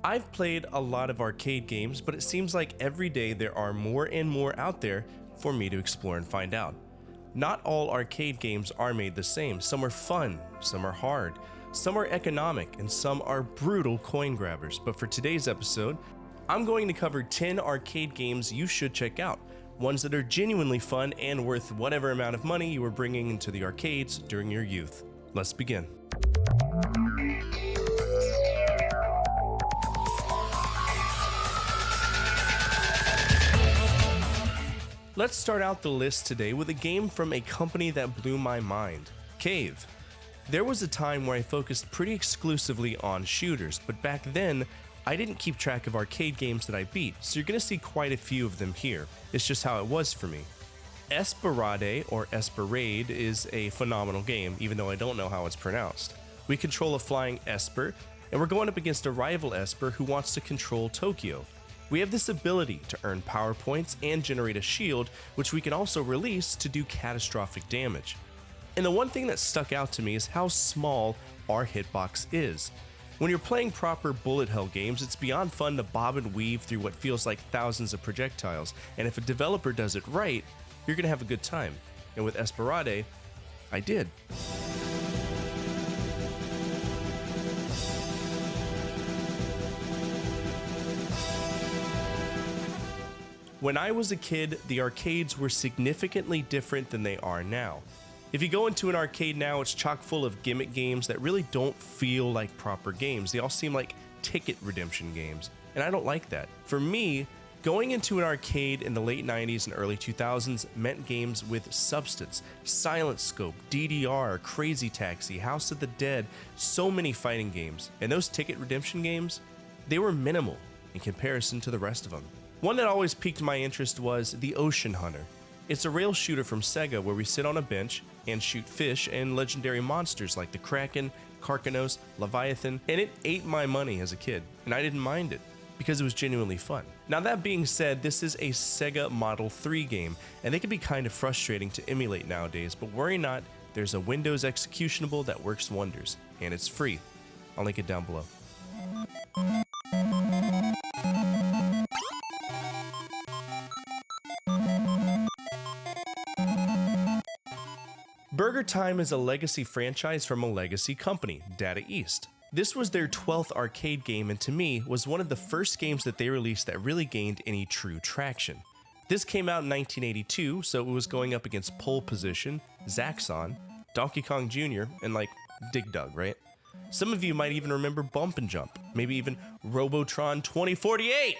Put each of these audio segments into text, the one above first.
I've played a lot of arcade games, but it seems like every day there are more and more out there for me to explore and find out. Not all arcade games are made the same. Some are fun, some are hard, some are economic, and some are brutal coin grabbers. But for today's episode, I'm going to cover 10 arcade games you should check out. Ones that are genuinely fun and worth whatever amount of money you were bringing into the arcades during your youth. Let's begin. Let's start out the list today with a game from a company that blew my mind, Cave. There was a time where I focused pretty exclusively on shooters, but back then, I didn't keep track of arcade games that I beat, so you're gonna see quite a few of them here. It's just how it was for me. Esperade, or Esperade, is a phenomenal game, even though I don't know how it's pronounced. We control a flying Esper, and we're going up against a rival Esper who wants to control Tokyo. We have this ability to earn power points and generate a shield, which we can also release to do catastrophic damage. And the one thing that stuck out to me is how small our hitbox is. When you're playing proper bullet hell games, it's beyond fun to bob and weave through what feels like thousands of projectiles, and if a developer does it right, you're gonna have a good time. And with Esperade, I did. When I was a kid, the arcades were significantly different than they are now. If you go into an arcade now, it's chock full of gimmick games that really don't feel like proper games. They all seem like ticket redemption games, and I don't like that. For me, going into an arcade in the late 90s and early 2000s meant games with substance. Silent Scope, DDR, Crazy Taxi, House of the Dead, so many fighting games. And those ticket redemption games, they were minimal in comparison to the rest of them. One that always piqued my interest was The Ocean Hunter. It's a rail shooter from Sega where we sit on a bench and shoot fish and legendary monsters like the Kraken, Karkanos, Leviathan, and it ate my money as a kid, and I didn't mind it because it was genuinely fun. Now that being said, this is a Sega Model 3 game, and they can be kind of frustrating to emulate nowadays, but worry not, there's a Windows executionable that works wonders, and it's free. I'll link it down below. Burger Time is a legacy franchise from a legacy company, Data East. This was their 12th arcade game and to me was one of the first games that they released that really gained any true traction. This came out in 1982, so it was going up against Pole Position, Zaxxon, Donkey Kong Jr., and like Dig Dug, right? Some of you might even remember Bump and Jump, maybe even Robotron 2048!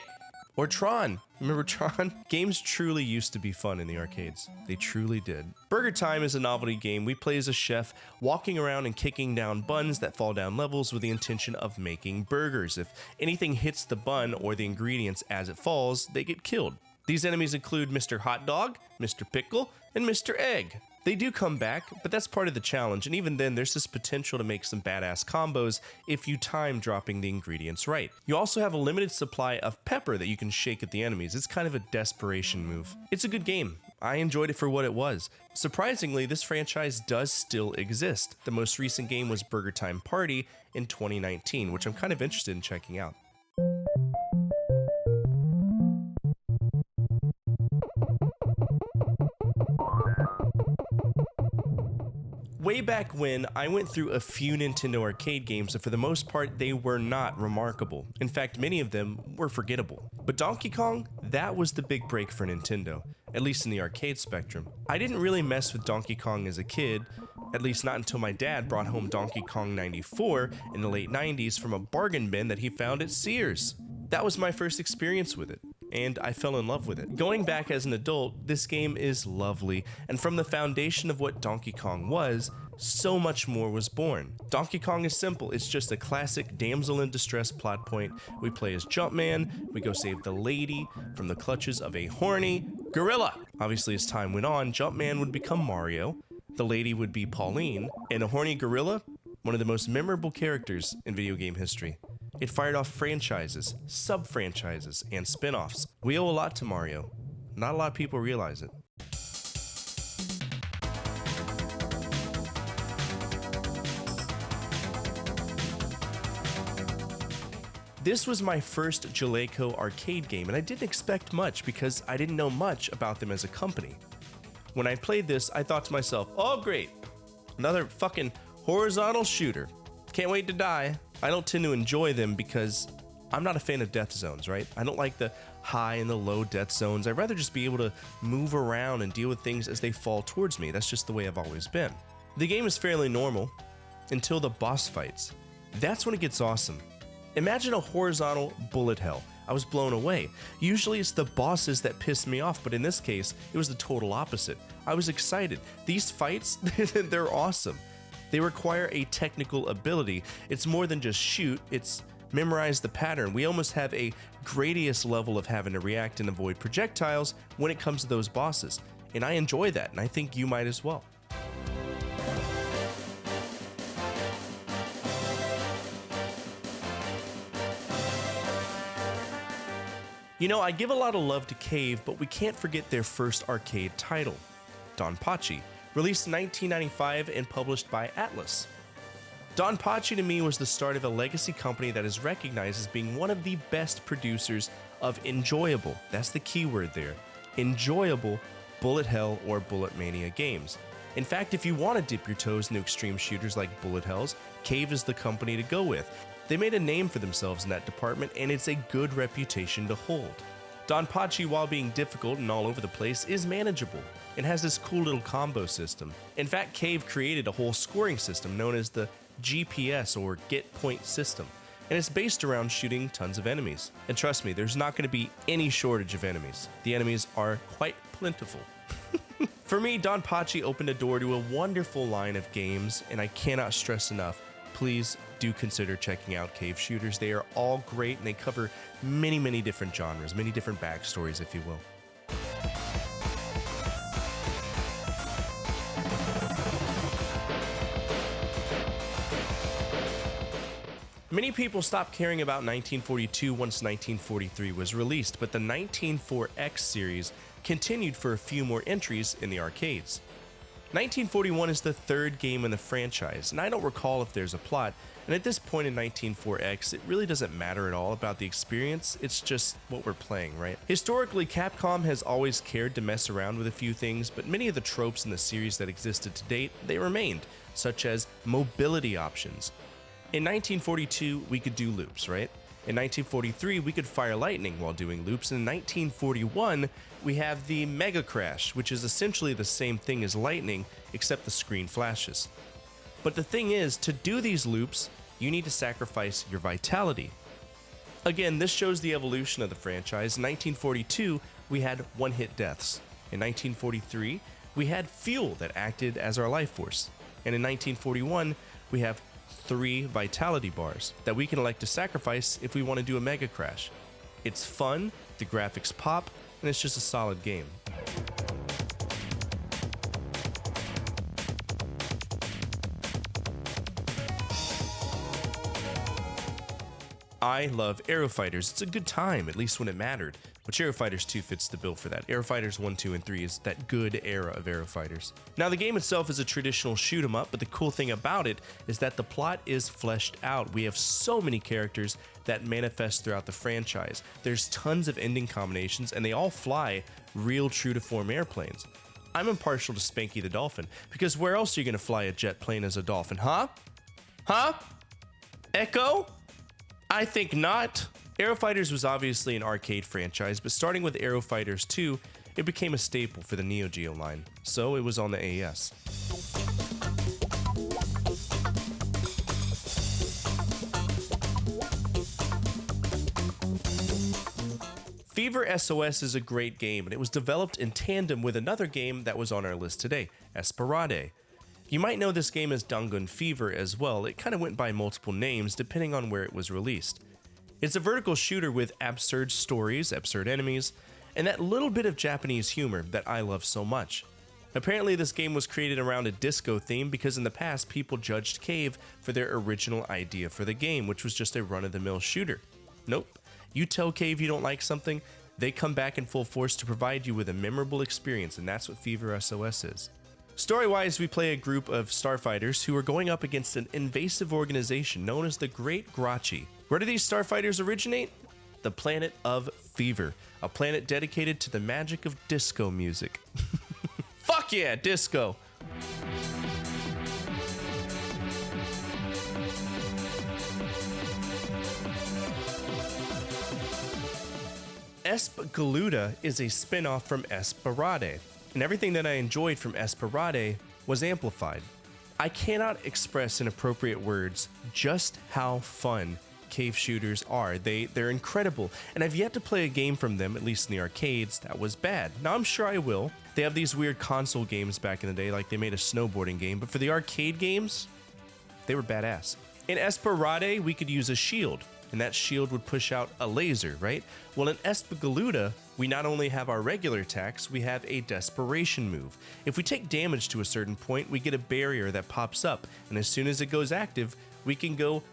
Or Tron. Remember Tron? Games truly used to be fun in the arcades. They truly did. Burger Time is a novelty game. We play as a chef, walking around and kicking down buns that fall down levels with the intention of making burgers. If anything hits the bun or the ingredients as it falls, they get killed. These enemies include Mr. Hot Dog, Mr. Pickle, and Mr. Egg. They do come back, but that's part of the challenge, and even then there's this potential to make some badass combos if you time dropping the ingredients right. You also have a limited supply of pepper that you can shake at the enemies. It's kind of a desperation move. It's a good game. I enjoyed it for what it was. Surprisingly, this franchise does still exist. The most recent game was Burger Time Party in 2019, which I'm kind of interested in checking out. Way back when, I went through a few Nintendo arcade games, and for the most part, they were not remarkable. In fact, many of them were forgettable. But Donkey Kong, that was the big break for Nintendo, at least in the arcade spectrum. I didn't really mess with Donkey Kong as a kid, at least not until my dad brought home Donkey Kong 94 in the late 90s from a bargain bin that he found at Sears. That was my first experience with it, and I fell in love with it. Going back as an adult, this game is lovely, and from the foundation of what Donkey Kong was, so much more was born. Donkey Kong is simple, it's just a classic damsel in distress plot point. We play as Jumpman, we go save the lady from the clutches of a horny gorilla. Obviously, as time went on, Jumpman would become Mario, the lady would be Pauline, and a horny gorilla, one of the most memorable characters in video game history. It fired off franchises, sub-franchises, and spin-offs. We owe a lot to Mario. Not a lot of people realize it. This was my first Jaleco arcade game, and I didn't expect much because I didn't know much about them as a company. When I played this, I thought to myself, oh great, another fucking horizontal shooter. Can't wait to die. I don't tend to enjoy them because I'm not a fan of death zones, right? I don't like the high and the low death zones. I'd rather just be able to move around and deal with things as they fall towards me. That's just the way I've always been. The game is fairly normal until the boss fights. That's when it gets awesome. Imagine a horizontal bullet hell. I was blown away. Usually it's the bosses that piss me off, but in this case, it was the total opposite. I was excited. These fights, they're awesome. They require a technical ability. It's more than just shoot, it's memorize the pattern. We almost have a Gradius level of having to react and avoid projectiles when it comes to those bosses. And I enjoy that, and I think you might as well. You know, I give a lot of love to Cave, but we can't forget their first arcade title, Donpachi, released in 1995 and published by Atlas. Donpachi to me was the start of a legacy company that is recognized as being one of the best producers of enjoyable, that's the key word there, enjoyable bullet hell or bullet mania games. In fact, if you want to dip your toes into extreme shooters like bullet hells, Cave is the company to go with. They made a name for themselves in that department, and it's a good reputation to hold. Donpachi, while being difficult and all over the place, is manageable and has this cool little combo system. In fact, Cave created a whole scoring system known as the GPS or Get Point System, and it's based around shooting tons of enemies. And trust me, there's not going to be any shortage of enemies. The enemies are quite plentiful. For me, Donpachi opened a door to a wonderful line of games, and I cannot stress enough, please do consider checking out Cave shooters. They are all great, and they cover many different genres, many different backstories, if you will. Many people stopped caring about 1942 once 1943 was released, but the 194X series continued for a few more entries in the arcades. 1941 is the third game in the franchise, and I don't recall if there's a plot, and at this point in 194X, it really doesn't matter at all about the experience, it's just what we're playing, right? Historically, Capcom has always cared to mess around with a few things, but many of the tropes in the series that existed to date, they remained, such as mobility options. In 1942, we could do loops, right? In 1943, we could fire lightning while doing loops, and in 1941, we have the Mega Crash, which is essentially the same thing as lightning, except the screen flashes. But the thing is, to do these loops, you need to sacrifice your vitality. Again, this shows the evolution of the franchise. In 1942, we had one-hit deaths. In 1943, we had fuel that acted as our life force. And in 1941, we have 3 vitality bars that we can elect to sacrifice if we want to do a Mega Crash. It's fun, the graphics pop, and it's just a solid game. I love Aero Fighters. It's a good time, at least when it mattered. Which Aero Fighters 2 fits the bill for that. Aero Fighters 1, 2, and 3 is that good era of Aero Fighters. Now, the game itself is a traditional shoot 'em up, but the cool thing about it is that the plot is fleshed out. We have so many characters that manifest throughout the franchise. There's tons of ending combinations, and they all fly real true-to-form airplanes. I'm impartial to Spanky the Dolphin, because where else are you going to fly a jet plane as a dolphin, huh? Huh? Echo? I think not. Aero Fighters was obviously an arcade franchise, but starting with Aero Fighters 2, it became a staple for the Neo Geo line, so it was on the AES. Fever SOS is a great game, and it was developed in tandem with another game that was on our list today, Esperade. You might know this game as Dangun Fever as well. It kind of went by multiple names depending on where it was released. It's a vertical shooter with absurd stories, absurd enemies, and that little bit of Japanese humor that I love so much. Apparently this game was created around a disco theme because in the past people judged Cave for their original idea for the game, which was just a run-of-the-mill shooter. Nope. You tell Cave you don't like something, they come back in full force to provide you with a memorable experience, and that's what Fever SOS is. Story-wise, we play a group of starfighters who are going up against an invasive organization known as the Great Grachi. Where do these starfighters originate? The planet of Fever, a planet dedicated to the magic of disco music. Fuck yeah, disco! Galuda is a spin-off from Esperade, and everything that I enjoyed from Esperade was amplified. I cannot express in appropriate words just how fun cave shooters are. They're incredible, and I've yet to play a game from them, at least in the arcades, that was bad. Now I'm sure I will. They have these weird console games back in the day, like they made a snowboarding game, but for the arcade games, they were badass. In Esperade, we could use a shield, and that shield would push out a laser, right? Well, in Galuda, we not only have our regular attacks, we have a desperation move. If we take damage to a certain point, we get a barrier that pops up, and as soon as it goes active, we can go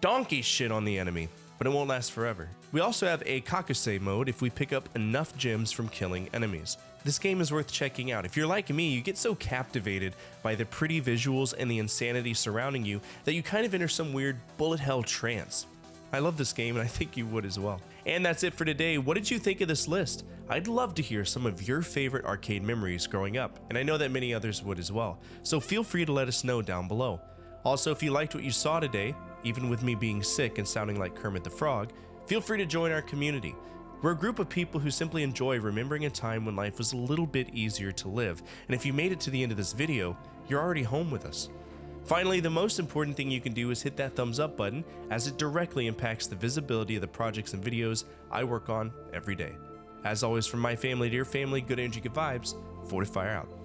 donkey shit on the enemy, but it won't last forever. We also have a Kakusei mode if we pick up enough gems from killing enemies. This game is worth checking out. If you're like me, you get so captivated by the pretty visuals and the insanity surrounding you that you kind of enter some weird bullet hell trance. I love this game, and I think you would as well. And that's it for today. What did you think of this list? I'd love to hear some of your favorite arcade memories growing up, and I know that many others would as well. So feel free to let us know down below. Also, if you liked what you saw today, even with me being sick and sounding like Kermit the Frog, feel free to join our community. We're a group of people who simply enjoy remembering a time when life was a little bit easier to live, and if you made it to the end of this video, you're already home with us. Finally, the most important thing you can do is hit that thumbs up button, as it directly impacts the visibility of the projects and videos I work on every day. As always, from my family to your family, good energy, good vibes, Fortefyre out.